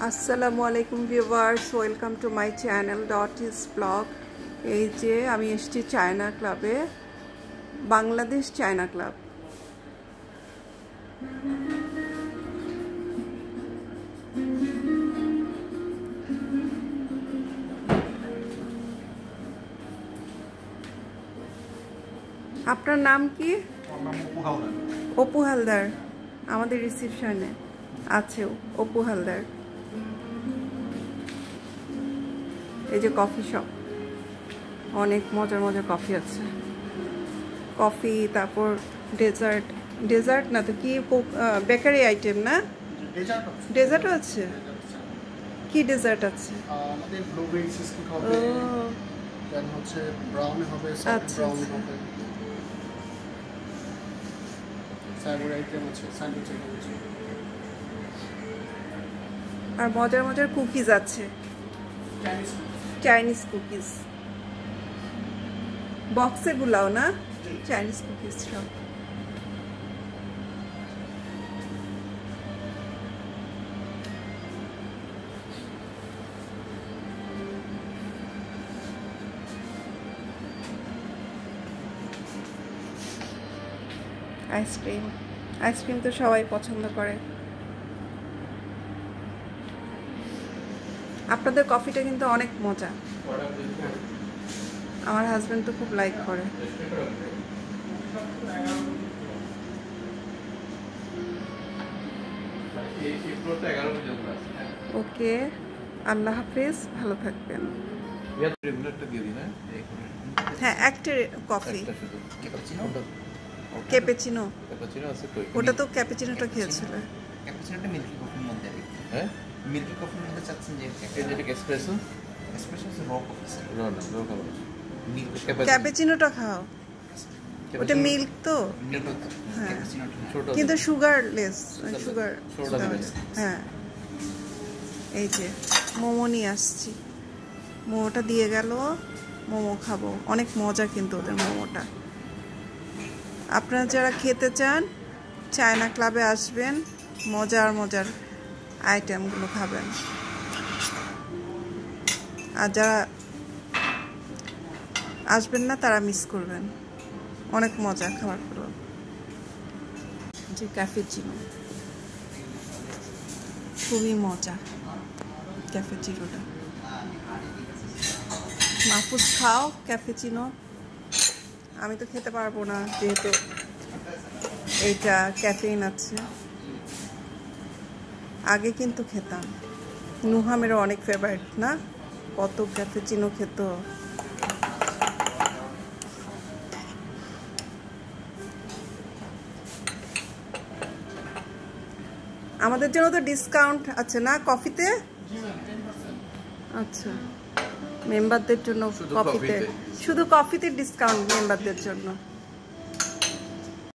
আসসালামু আলাইকুম viewers, welcome to my channel dot is blog. এই যে আমি এসেছি চায়না ক্লাবে, বাংলাদেশ চায়না ক্লাব। আপনার নাম কি? অপু হালদার। আমাদের রিসিপশনে আছে অপু হালদার। এই যে কফি শপ, অনেক মজার মজার কফি আছে। কফি, তারপর ডেজার্ট না তো কি, বেকারি আইটেম না? ডেজার্টও আছে। কি ডেজার্ট আছে? আমাদের ব্লুবেরি চিজকেক হবে, দেন হচ্ছে ব্রাউনি হবে, সফট ব্রাউনি হবে, সাইবার আইটেম আছে, স্যান্ডউইচ আইটেম আছে, আর মজার মজার কুকিজ আছে, চাইনিজ কুকিজ। বক্সে গুলাও না, চাইনিজ কুকিজ সব। আইসক্রিম তো সবাই পছন্দ করে। আপনাদের কফিটা কিন্তু অনেক মজা, আমার হাজবেন্ড তো খুব লাইক করে। ওকে, আল্লাহ হাফিজ, ভালো থাকবেন। হ্যাঁ, একটা কফি ক্যাপুচিনো। ওটা তো ক্যাপুচিনোটা খেয়েছিল। ক্যাপুচিনোটা মিল্কি কফির মধ্যে আছে। হ্যাঁ, মিল্কি কফির মধ্যে চাচ্ছেন যে এটা এসপ্রেসো? এসপ্রেসো হচ্ছে র কফি স্যার। র কফি। ক্যাপুচিনোটা খাও, ওটা মিল্ক তো। হ্যাঁ, কিন্তু সুগারলেস, সুগার। হ্যাঁ, এই যে মোমো নিয়ে আসছি, মোমোটা দিয়ে গেল। মোমো খাবো, অনেক মজা কিন্তু ওদের মোমোটা। আপনারা যারা খেতে চান চায়না ক্লাবে আসবেন, মজার মজার আইটেমগুলো খাবেন। আর যারা আসবেন না তারা মিস করবেন, অনেক মজা খাবারগুলো। যে ক্যাপুচিনো খুবই মজা, ক্যাপুচিনোটা। মাহফুজ খাও ক্যাপুচিনো। আমি তো খেতে পারবো না, যেহেতু এইটা ক্যাফেইন আছে। আগে কিন্তু খেতাম, নুহামেরও অনেক ফেভারিট না, কত ক্যাপুচিনো খেত। আমাদের জন্য তো ডিসকাউন্ট আছে না কফিতে? আচ্ছা, মেম্বারদের জন্য কফিতে, শুধু কফিতে ডিসকাউন্ট মেম্বারদের জন্য।